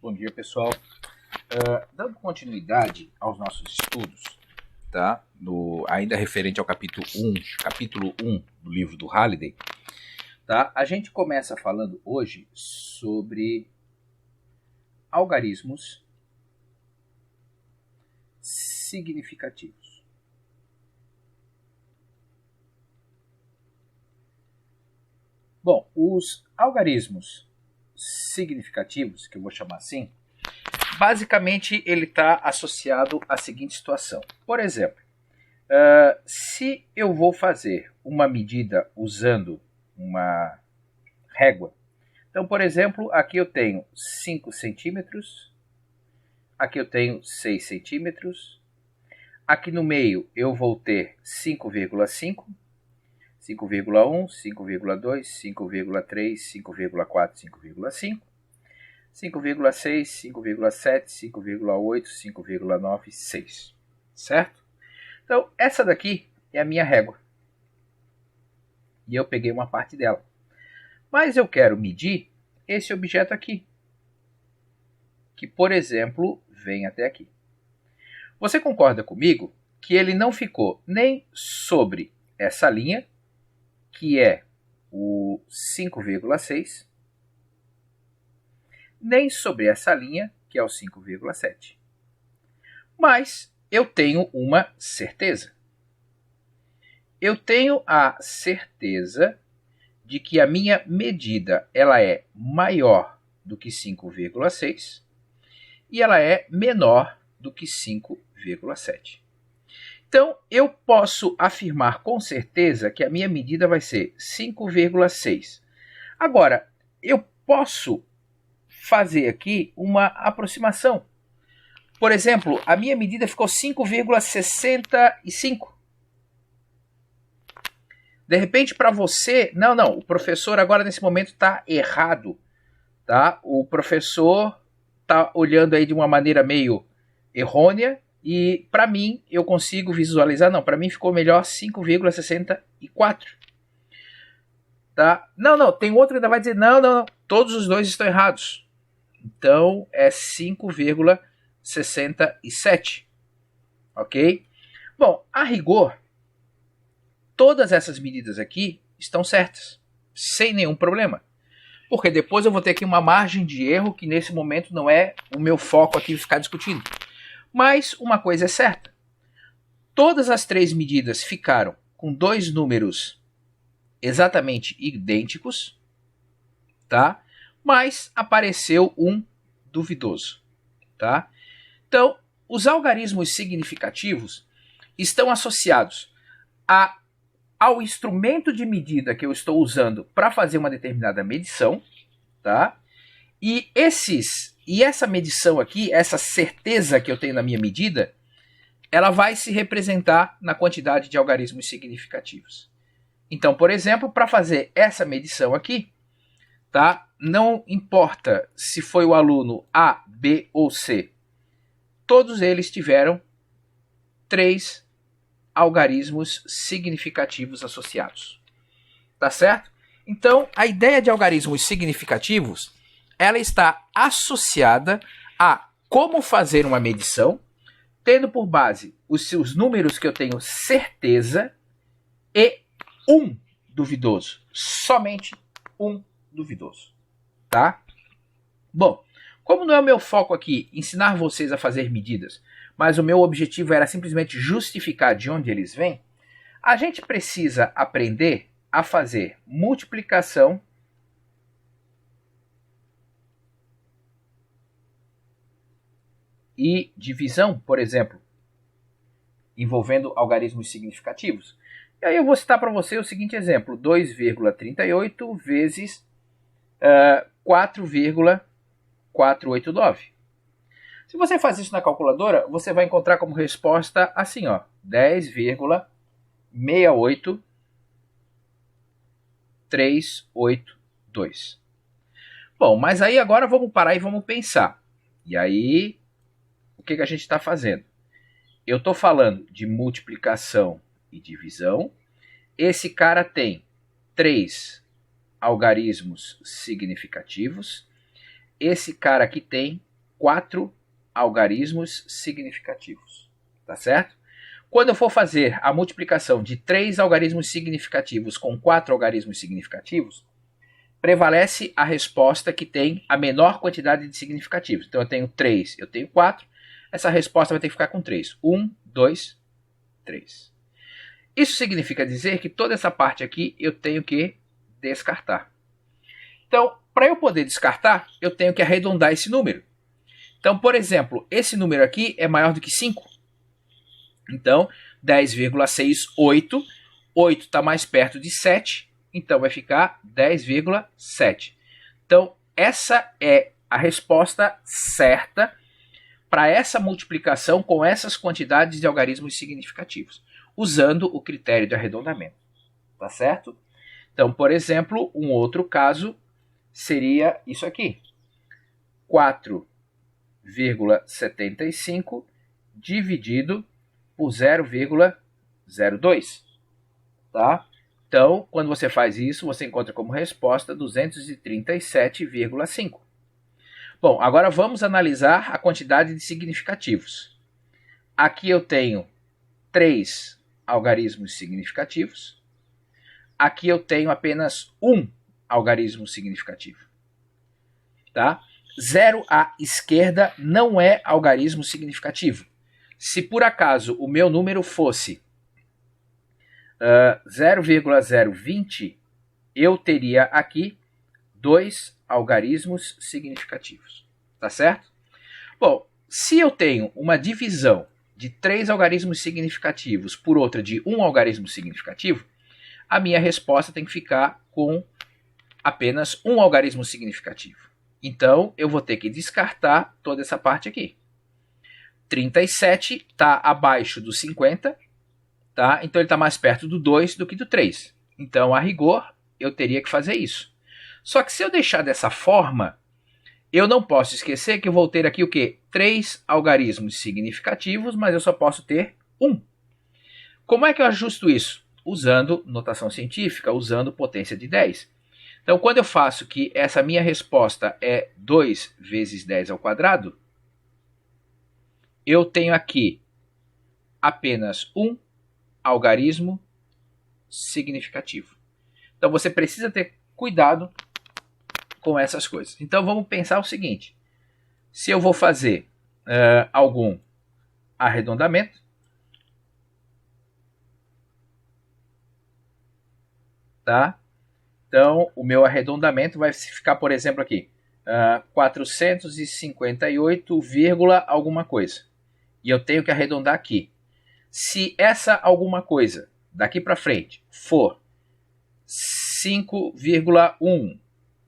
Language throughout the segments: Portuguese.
Bom dia, pessoal. Dando continuidade aos nossos estudos, tá? Ainda referente ao capítulo 1 do livro do Halliday, tá? A gente começa falando hoje sobre algarismos significativos. Bom, os algarismos significativos, que eu vou chamar assim, basicamente ele está associado à seguinte situação. Por exemplo, se eu vou fazer uma medida usando uma régua, então, por exemplo, aqui eu tenho 5 centímetros, aqui eu tenho 6 centímetros, aqui no meio eu vou ter 5,5, 5,1, 5,2, 5,3, 5,4, 5,5, 5,6, 5,7, 5,8, 5,9, 6. Certo? Então, essa daqui é a minha régua. E eu peguei uma parte dela. Mas eu quero medir esse objeto aqui, que, por exemplo, vem até aqui. Você concorda comigo que ele não ficou nem sobre essa linha, que é o 5,6, nem sobre essa linha, que é o 5,7. Mas eu tenho uma certeza. Eu tenho a certeza de que a minha medida ela é maior do que 5,6 e ela é menor do que 5,7. Então, eu posso afirmar com certeza que a minha medida vai ser 5,6. Agora, eu posso fazer aqui uma aproximação. Por exemplo, a minha medida ficou 5,65. De repente, para você, não, o professor agora nesse momento está errado, tá? O professor está olhando aí de uma maneira meio errônea e para mim eu consigo visualizar, não, para mim ficou melhor 5,64. Tá? Não, tem outro que ainda vai dizer, não, todos os dois estão errados. Então é 5,67. Ok? Bom, a rigor, todas essas medidas aqui estão certas, sem nenhum problema. Porque depois eu vou ter aqui uma margem de erro que nesse momento não é o meu foco aqui ficar discutindo. Mas uma coisa é certa. Todas as três medidas ficaram com dois números exatamente idênticos, tá? Mas apareceu um duvidoso, tá? Então, os algarismos significativos estão associados ao instrumento de medida que eu estou usando para fazer uma determinada medição, tá? E essa medição aqui, essa certeza que eu tenho na minha medida, ela vai se representar na quantidade de algarismos significativos. Então, por exemplo, para fazer essa medição aqui, tá? Não importa se foi o aluno A, B ou C, todos eles tiveram 3 algarismos significativos associados. Tá certo? Então, a ideia de algarismos significativos, ela está associada a como fazer uma medição, tendo por base os seus números que eu tenho certeza e um duvidoso. Somente um duvidoso. Tá? Bom, como não é o meu foco aqui ensinar vocês a fazer medidas, mas o meu objetivo era simplesmente justificar de onde eles vêm, a gente precisa aprender a fazer multiplicação e divisão, por exemplo, envolvendo algarismos significativos. E aí eu vou citar para você o seguinte exemplo: 2,38 vezes 4,489. Se você faz isso na calculadora, você vai encontrar como resposta assim, ó, 10,68382. Bom, mas aí agora vamos parar e vamos pensar. E aí, o que a gente está fazendo? Eu estou falando de multiplicação e divisão. Esse cara tem 3 algarismos significativos. Esse cara aqui tem 4 algarismos significativos, tá certo? Quando eu for fazer a multiplicação de 3 algarismos significativos com 4 algarismos significativos, prevalece a resposta que tem a menor quantidade de significativos. Então eu tenho 3, eu tenho 4, essa resposta vai ter que ficar com 3. 1, 2, 3. Isso significa dizer que toda essa parte aqui eu tenho que descartar. Então, para eu poder descartar, eu tenho que arredondar esse número. Então, por exemplo, esse número aqui é maior do que 5. Então, 10,68. 8 está mais perto de 7. Então, vai ficar 10,7. Então, essa é a resposta certa para essa multiplicação com essas quantidades de algarismos significativos, usando o critério de arredondamento. Tá certo? Então, por exemplo, um outro caso seria isso aqui. 4,75 dividido por 0,02. Tá? Então, quando você faz isso, você encontra como resposta 237,5. Bom, agora vamos analisar a quantidade de significativos. Aqui eu tenho 3 algarismos significativos. Aqui eu tenho apenas um algarismo significativo. Tá? 0 à esquerda não é algarismo significativo. Se por acaso o meu número fosse 0,020, eu teria aqui 2 algarismos significativos. Tá certo? Bom, se eu tenho uma divisão de 3 algarismos significativos por outra de 1 algarismo significativo, a minha resposta tem que ficar com apenas um algarismo significativo. Então, eu vou ter que descartar toda essa parte aqui. 37 está abaixo do 50, tá? Então ele está mais perto do 2 do que do 3. Então, a rigor, eu teria que fazer isso. Só que se eu deixar dessa forma, eu não posso esquecer que eu vou ter aqui o quê? 3 algarismos significativos, mas eu só posso ter um. Como é que eu ajusto isso? Usando notação científica, usando potência de 10. Então, quando eu faço que essa minha resposta é 2 vezes 10 ao quadrado, eu tenho aqui apenas um algarismo significativo. Então, você precisa ter cuidado com essas coisas. Então, vamos pensar o seguinte. Se eu vou fazer algum arredondamento, tá? Então, o meu arredondamento vai ficar, por exemplo, aqui, 458, alguma coisa. E eu tenho que arredondar aqui. Se essa alguma coisa, daqui para frente, for 5,1,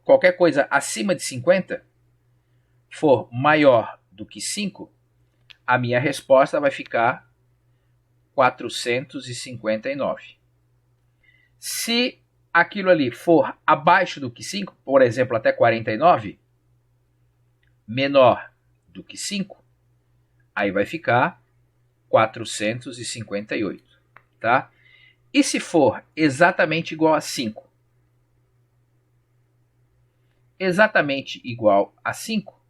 qualquer coisa acima de 50, for maior do que 5, a minha resposta vai ficar 459. Se aquilo ali for abaixo do que 5, por exemplo, até 49, menor do que 5, aí vai ficar 458, tá? E se for exatamente igual a 5? Exatamente igual a 5,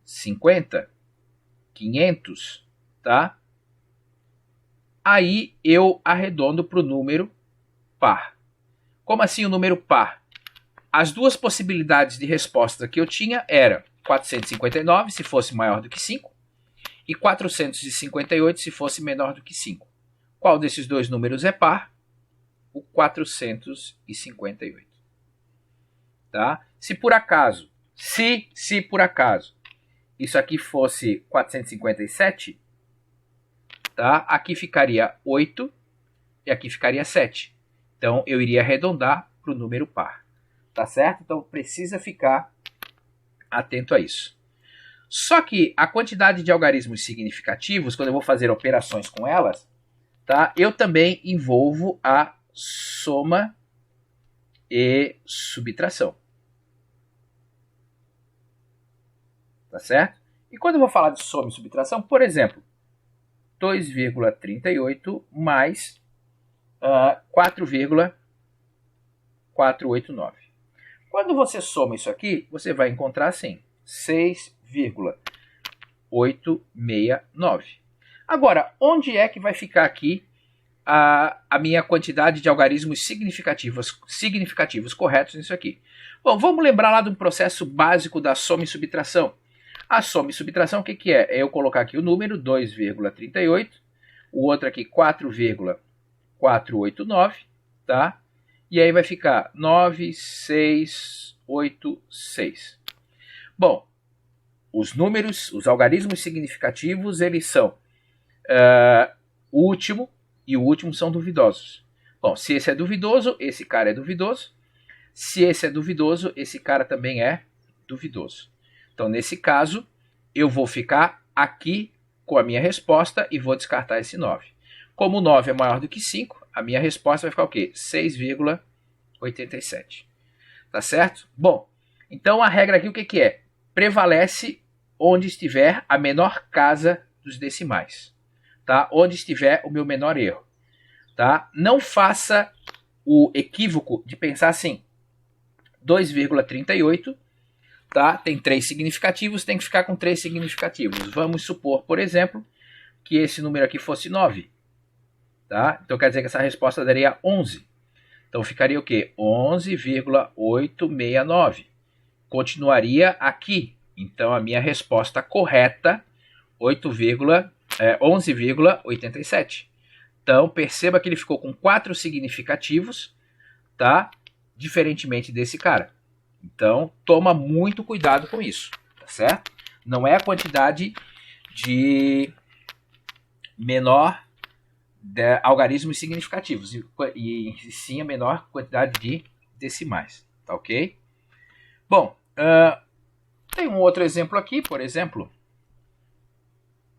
50, 500, tá? Aí eu arredondo para o número par. Como assim o número par? As duas possibilidades de resposta que eu tinha eram 459 se fosse maior do que 5 e 458 se fosse menor do que 5. Qual desses dois números é par? O 458. Tá? Se por acaso, isso aqui fosse 457, tá? Aqui ficaria 8 e aqui ficaria 7. Então, eu iria arredondar para o número par. Tá certo? Então, precisa ficar atento a isso. Só que a quantidade de algarismos significativos, quando eu vou fazer operações com elas, tá? Eu também envolvo a soma e subtração. Tá certo? E quando eu vou falar de soma e subtração, por exemplo, 2,38 mais 4,489. Quando você soma isso aqui, você vai encontrar assim, 6,869. Agora, onde é que vai ficar aqui a minha quantidade de algarismos significativos corretos nisso aqui? Bom, vamos lembrar lá do processo básico da soma e subtração. A soma e subtração, o que é? É eu colocar aqui o número 2,38, o outro aqui 4,489, tá? E aí vai ficar 9,686. Bom, os números, os algarismos significativos, eles são o último e o último são duvidosos. Bom, se esse é duvidoso, esse cara é duvidoso. Se esse é duvidoso, esse cara também é duvidoso. Então, nesse caso, eu vou ficar aqui com a minha resposta e vou descartar esse 9. Como 9 é maior do que 5, a minha resposta vai ficar o quê? 6,87. Tá certo? Bom, então a regra aqui o que é? Prevalece onde estiver a menor casa dos decimais. Tá? Onde estiver o meu menor erro. Tá? Não faça o equívoco de pensar assim, 2,38, tá? Tem 3 significativos, tem que ficar com 3 significativos. Vamos supor, por exemplo, que esse número aqui fosse 9. Tá? Então quer dizer que essa resposta daria 11. Então ficaria o quê? 11,869. Continuaria aqui. Então a minha resposta correta 11,87. Então perceba que ele ficou com 4 significativos, tá? Diferentemente desse cara. Então toma muito cuidado com isso, tá certo? Não é a quantidade de menor de algarismos significativos, e sim a menor quantidade de decimais, tá ok? Bom, tem um outro exemplo aqui, por exemplo,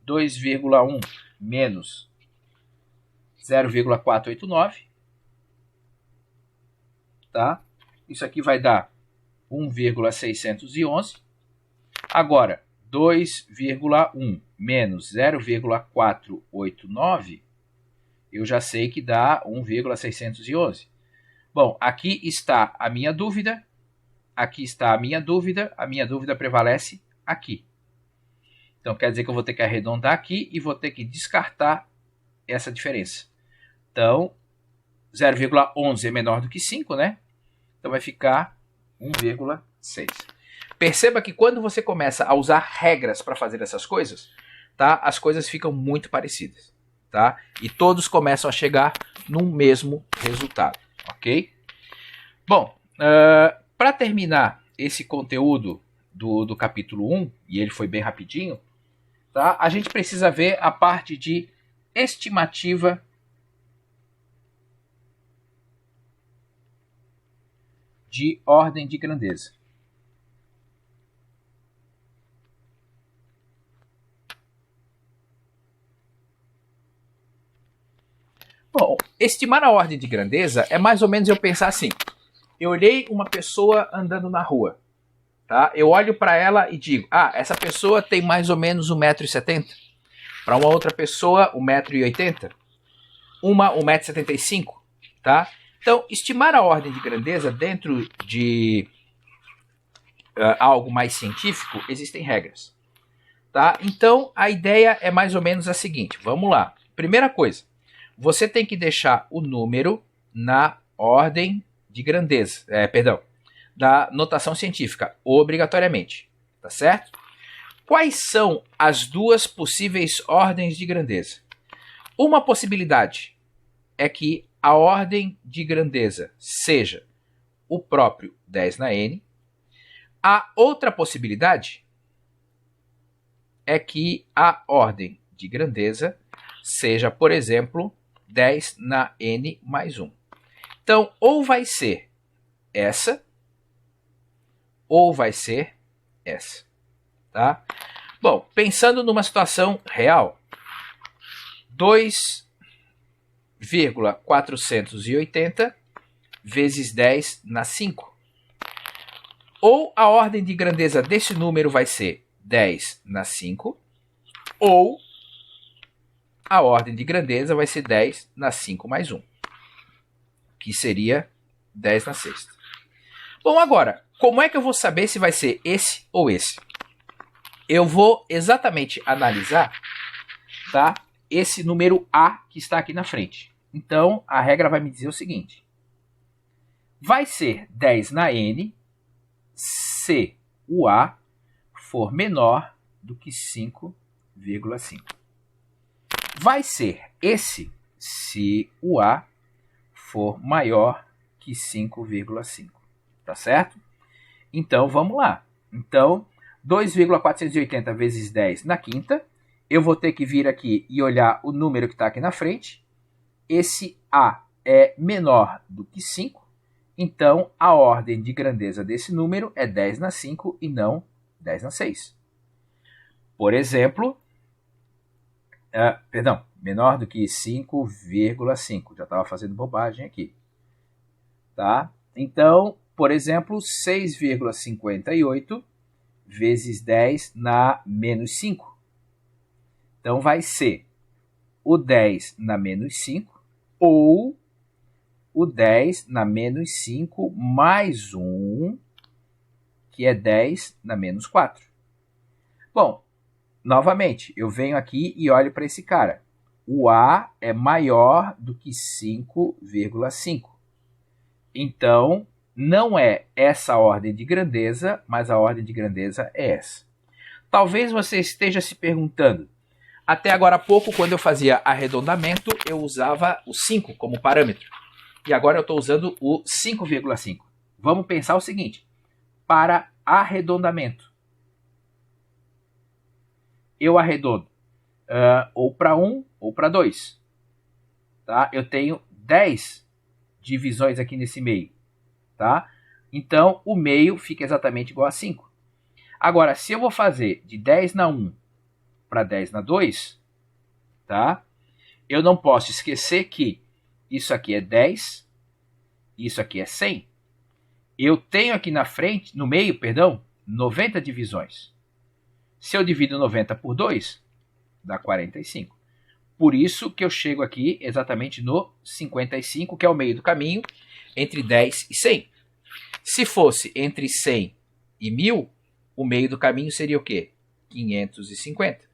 2,1 menos 0,489, tá? Isso aqui vai dar 1,611. Agora, 2,1 menos 0,489, eu já sei que dá 1,611. Bom, aqui está a minha dúvida, aqui está a minha dúvida prevalece aqui. Então, quer dizer que eu vou ter que arredondar aqui e vou ter que descartar essa diferença. Então, 0,11 é menor do que 5, né? Então, vai ficar 1,6. Perceba que quando você começa a usar regras para fazer essas coisas, tá? As coisas ficam muito parecidas, tá? E todos começam a chegar no mesmo resultado, ok? Bom, para terminar esse conteúdo do capítulo 1, e ele foi bem rapidinho, tá? A gente precisa ver a parte de estimativa de ordem de grandeza. Bom, estimar a ordem de grandeza é mais ou menos eu pensar assim. Eu olhei uma pessoa andando na rua. Tá? Eu olho para ela e digo, essa pessoa tem mais ou menos 1,70 m. Para uma outra pessoa, 1,80 m. Uma, 1,75 m. Tá? Então, estimar a ordem de grandeza dentro de algo mais científico, existem regras. Tá? Então, a ideia é mais ou menos a seguinte. Vamos lá. Primeira coisa, você tem que deixar o número na ordem de grandeza. Da notação científica, obrigatoriamente. Tá certo? Quais são as duas possíveis ordens de grandeza? Uma possibilidade é que a ordem de grandeza seja o próprio 10 na n. A outra possibilidade é que a ordem de grandeza seja, por exemplo, 10 na n mais 1. Então, ou vai ser essa, ou vai ser essa. Tá? Bom, pensando numa situação real, 2,480 vezes 10 na 5. Ou a ordem de grandeza desse número vai ser 10 na 5, ou a ordem de grandeza vai ser 10 na 5 mais 1, que seria 10 na sexta. Bom, agora, como é que eu vou saber se vai ser esse ou esse? eu vou exatamente analisar, tá, esse número A que está aqui na frente. Então, a regra vai me dizer o seguinte. Vai ser 10 na N se o A for menor do que 5,5. Vai ser esse se o A for maior que 5,5. Tá certo? Então, vamos lá. Então, 2,480 vezes 10 na quinta. Eu vou ter que vir aqui e olhar o número que está aqui na frente. Esse A é menor do que 5. Então, a ordem de grandeza desse número é 10 na 5 e não 10 na 6. Por exemplo, menor do que 5,5. Já estava fazendo bobagem aqui. Tá? Então, por exemplo, 6,58 vezes 10 na menos 5. Então, vai ser o 10 na menos 5 ou o 10 na menos 5 mais 1, que é 10 na menos 4. Bom, novamente, eu venho aqui e olho para esse cara. O A é maior do que 5,5. Então, não é essa a ordem de grandeza, mas a ordem de grandeza é essa. Talvez você esteja se perguntando, até agora há pouco, quando eu fazia arredondamento, eu usava o 5 como parâmetro. E agora eu estou usando o 5,5. Vamos pensar o seguinte, para arredondamento, eu arredondo ou para 1 ou para 2. Tá? Eu tenho 10 divisões aqui nesse meio. Tá? Então, o meio fica exatamente igual a 5. Agora, se eu vou fazer de 10 na 1 para 10 na 2, tá? Eu não posso esquecer que isso aqui é 10, isso aqui é 100. Eu tenho aqui na frente, no meio, 90 divisões. Se eu divido 90 por 2, dá 45. Por isso que eu chego aqui exatamente no 55, que é o meio do caminho, entre 10 e 100. Se fosse entre 100 e 1000, o meio do caminho seria o quê? 550.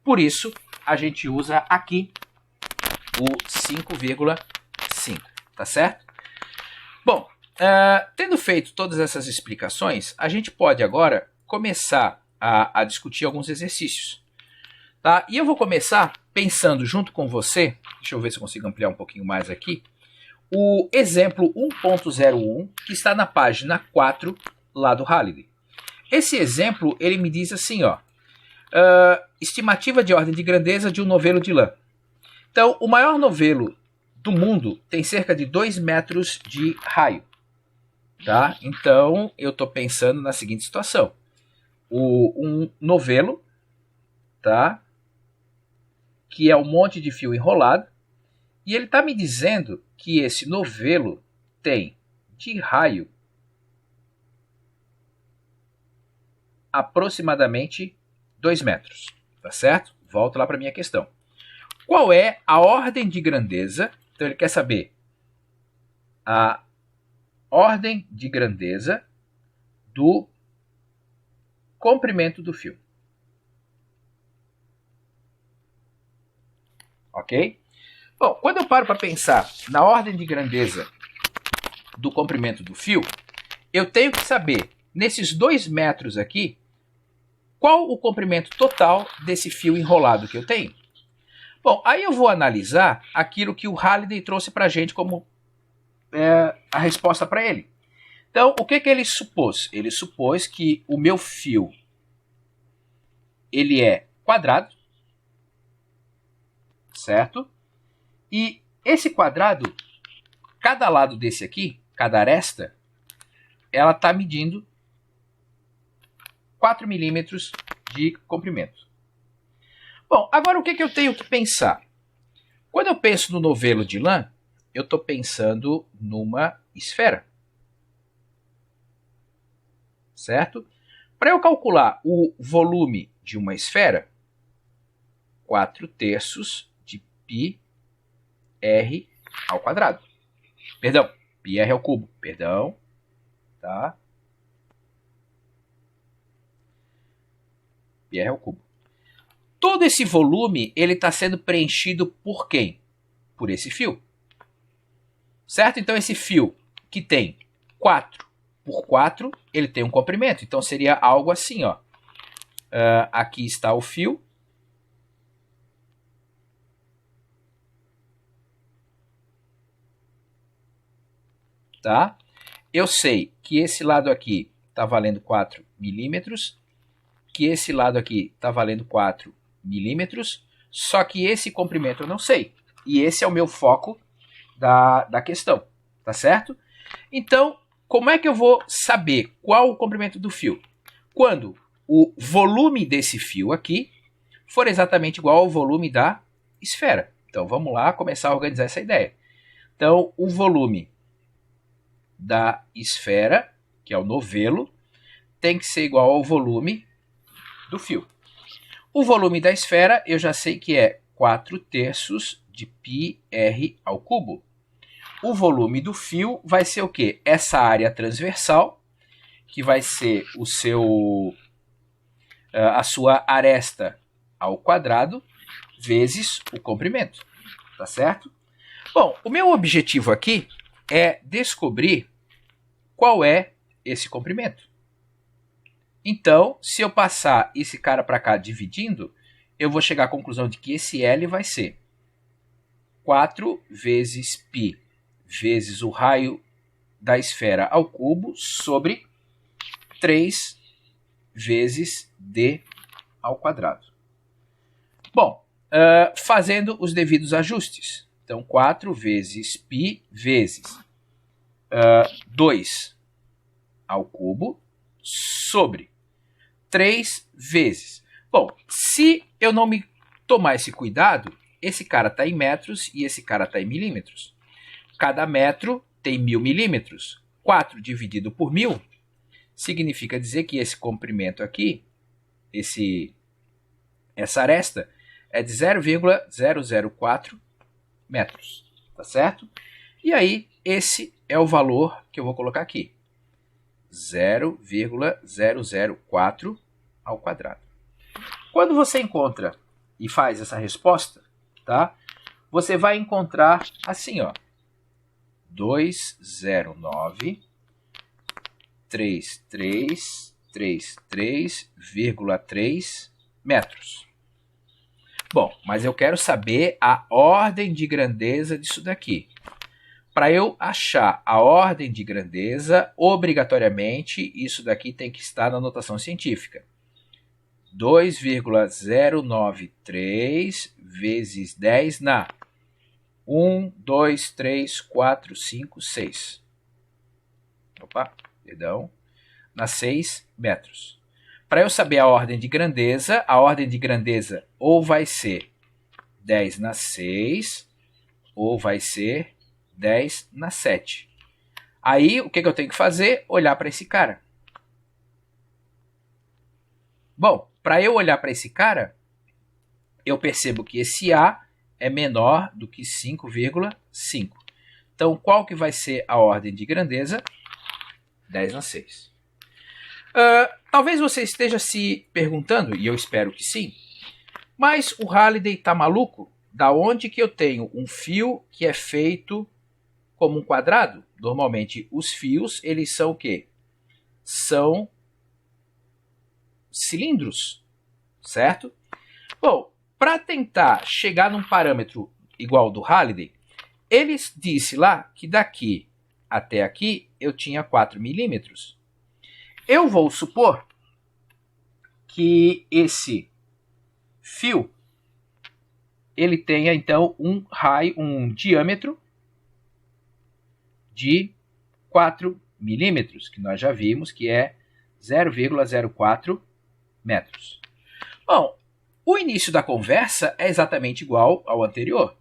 Por isso, a gente usa aqui o 5,5, tá certo? Bom, tendo feito todas essas explicações, a gente pode agora começar a discutir alguns exercícios. Tá? E eu vou começar pensando junto com você, deixa eu ver se eu consigo ampliar um pouquinho mais aqui, o exemplo 1.01, que está na página 4 lá do Halliday. Esse exemplo, ele me diz assim, ó, estimativa de ordem de grandeza de um novelo de lã. Então, o maior novelo do mundo tem cerca de 2 metros de raio. Tá? Então, eu estou pensando na seguinte situação. Um novelo, tá? Que é um monte de fio enrolado, e ele está me dizendo que esse novelo tem de raio aproximadamente 2 metros. Tá certo? Volto lá para a minha questão. Qual é a ordem de grandeza? Então ele quer saber a ordem de grandeza do comprimento do fio. Ok? Bom, quando eu paro para pensar na ordem de grandeza do comprimento do fio, eu tenho que saber, nesses 2 metros aqui, qual o comprimento total desse fio enrolado que eu tenho. Bom, aí eu vou analisar aquilo que o Halliday trouxe para a gente como a resposta para ele. Então, o que ele supôs? Ele supôs que o meu fio ele é quadrado, certo? E esse quadrado, cada lado desse aqui, cada aresta, ela está medindo 4 milímetros de comprimento. Bom, agora o que eu tenho que pensar? Quando eu penso no novelo de lã, eu estou pensando numa esfera. Certo? Para eu calcular o volume de uma esfera, 4/3 de πr ao quadrado. Perdão, πr ao cubo. Perdão. Tá? πr ao cubo. Todo esse volume ele está sendo preenchido por quem? Por esse fio. Certo? Então esse fio que tem 4 por 4, ele tem um comprimento. Então seria algo assim, ó. Aqui está o fio. Tá? Eu sei que esse lado aqui está valendo 4 milímetros, que esse lado aqui está valendo 4 milímetros, só que esse comprimento eu não sei. E esse é o meu foco da questão, tá certo? Então, como é que eu vou saber qual o comprimento do fio? Quando o volume desse fio aqui for exatamente igual ao volume da esfera. Então, vamos lá começar a organizar essa ideia. Então, o volume da esfera, que é o novelo, tem que ser igual ao volume do fio. O volume da esfera eu já sei que é 4/3 de πr ao cubo. O volume do fio vai ser o quê? Essa área transversal, que vai ser a sua aresta ao quadrado, vezes o comprimento. Tá certo? Bom, o meu objetivo aqui é descobrir qual é esse comprimento. Então, se eu passar esse cara para cá dividindo, eu vou chegar à conclusão de que esse L vai ser 4 vezes π vezes o raio da esfera ao cubo sobre 3 vezes d ao quadrado. Bom, fazendo os devidos ajustes. Então, 4 vezes π vezes 2 ao cubo sobre 3 vezes. Bom, se eu não me tomar esse cuidado, esse cara está em metros e esse cara está em milímetros. Cada metro tem 1000 milímetros. 4 dividido por 1000 significa dizer que esse comprimento aqui, essa aresta, é de 0,004 metros. Tá certo? E aí, esse é o valor que eu vou colocar aqui. 0,004 ao quadrado. Quando você encontra e faz essa resposta, tá? Você vai encontrar assim, ó. 209,3333,3 metros. Bom, mas eu quero saber a ordem de grandeza disso daqui. Para eu achar a ordem de grandeza, obrigatoriamente, isso daqui tem que estar na notação científica. 2,093 vezes 10 na 1, 2, 3, 4, 5, 6. Opa, perdão. Na 6 metros. Para eu saber a ordem de grandeza ou vai ser 10 na 6, ou vai ser 10 na 7. Aí, o que eu tenho que fazer? Olhar para esse cara. Bom, para eu olhar para esse cara, eu percebo que esse A é menor do que 5,5. Então, qual que vai ser a ordem de grandeza? 10 na 6. Talvez você esteja se perguntando, e eu espero que sim, mas o Halliday está maluco? Da onde que eu tenho um fio que é feito como um quadrado? Normalmente, os fios, eles são o quê? São cilindros, certo? Bom, para tentar chegar num parâmetro igual ao do Halliday, ele disse lá que daqui até aqui eu tinha 4 milímetros. Eu vou supor que esse fio ele tenha então um diâmetro de 4 milímetros, que nós já vimos que é 0,04 metros. Bom, o início da conversa é exatamente igual ao anterior.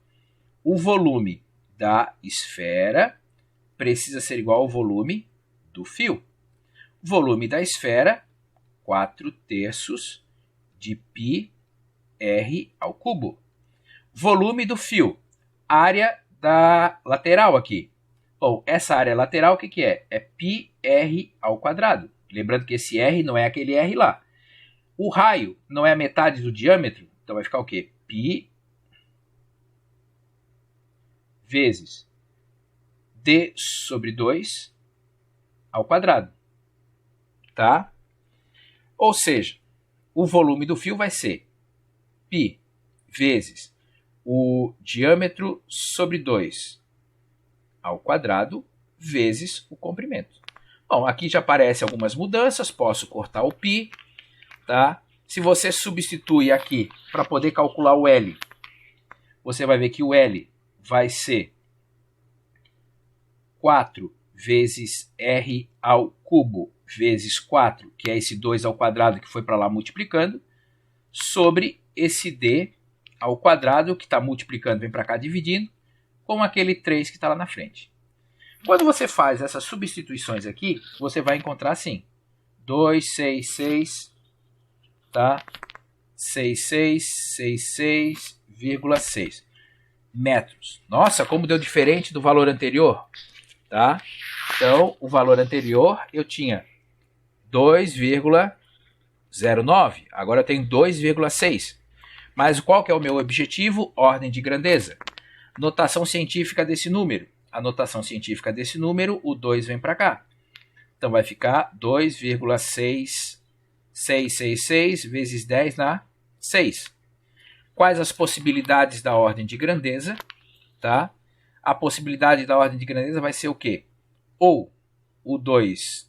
O volume da esfera precisa ser igual ao volume do fio. Volume da esfera, 4/3 de πr ao cubo. Volume do fio, área da lateral aqui. Bom, essa área lateral, o que é? É πr ao quadrado. Lembrando que esse R não é aquele R lá. O raio não é a metade do diâmetro, então vai ficar o quê? Π vezes d sobre 2 ao quadrado. Tá? Ou seja, o volume do fio vai ser π vezes o diâmetro sobre 2 ao quadrado vezes o comprimento. Bom, aqui já aparecem algumas mudanças, posso cortar o π, tá? Se você substitui aqui para poder calcular o L, você vai ver que o L vai ser 4 vezes R ao cubo vezes 4, que é esse 2 ao quadrado que foi para lá multiplicando, sobre esse D ao quadrado que está multiplicando, vem para cá dividindo, com aquele 3 que está lá na frente. Quando você faz essas substituições aqui, você vai encontrar assim, 266, tá? 6666,6 metros. Nossa, como deu diferente do valor anterior, tá? Então, o valor anterior eu tinha 2,09, agora eu tenho 2,6. Mas qual que é o meu objetivo? Ordem de grandeza. Notação científica desse número. A notação científica desse número, o 2 vem para cá. Então vai ficar 2,6666 vezes 10 na 6. Quais as possibilidades da ordem de grandeza? Tá? A possibilidade da ordem de grandeza vai ser o quê? Ou o 2,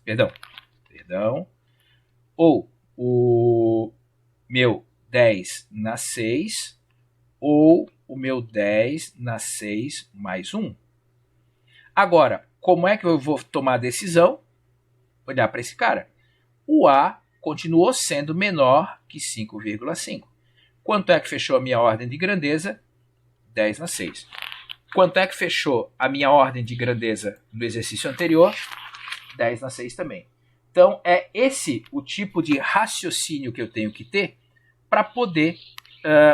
ou o meu 10 na 6, ou o meu 10 na 6 mais 1. Agora, como é que eu vou tomar a decisão? Olhar para esse cara. O A continuou sendo menor que 5,5. Quanto é que fechou a minha ordem de grandeza? 10 na 6. Quanto é que fechou a minha ordem de grandeza no exercício anterior? 10 na 6 também. Então, é esse o tipo de raciocínio que eu tenho que ter para poder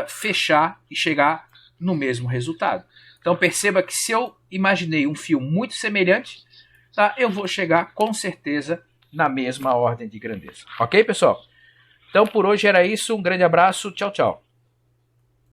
fechar e chegar no mesmo resultado. Então, perceba que se eu imaginei um fio muito semelhante, tá, eu vou chegar com certeza na mesma ordem de grandeza. Ok, pessoal? Então, por hoje era isso. Um grande abraço. Tchau, tchau.